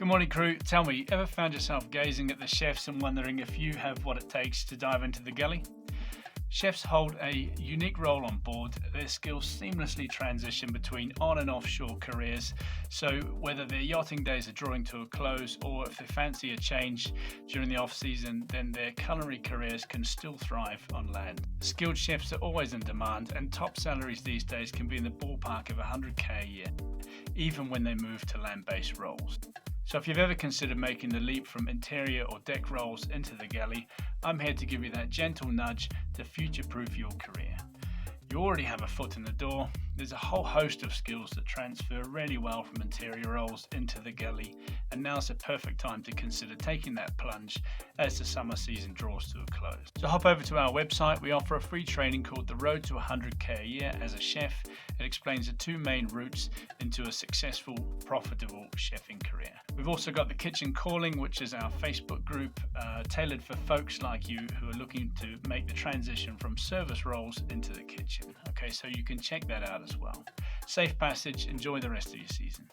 Good morning, crew. Tell me, ever found yourself gazing at the chefs and wondering if you have what it takes to dive into the galley? Chefs hold a unique role on board. Their skills seamlessly transition between on and offshore careers. So whether their yachting days are drawing to a close or if they fancy a change during the off season, then their culinary careers can still thrive on land. Skilled chefs are always in demand, and top salaries these days can be in the ballpark of 100k a year, even when they move to land-based roles. So if you've ever considered making the leap from interior or deck roles into the galley, I'm here to give you that gentle nudge to future-proof your career. You already have a foot in the door. There's a whole host of skills that transfer really well from interior roles into the galley, and now's the perfect time to consider taking that plunge as the summer season draws to a close. So hop over to our website. We offer a free training called The Road to 100k a year as a chef. It explains the two main routes into a successful, profitable chefing career. We've also got the Kitchen Calling, which is our Facebook group tailored for folks like you who are looking to make the transition from service roles into the kitchen. Okay, so you can check that out as well. Safe passage. Enjoy the rest of your season.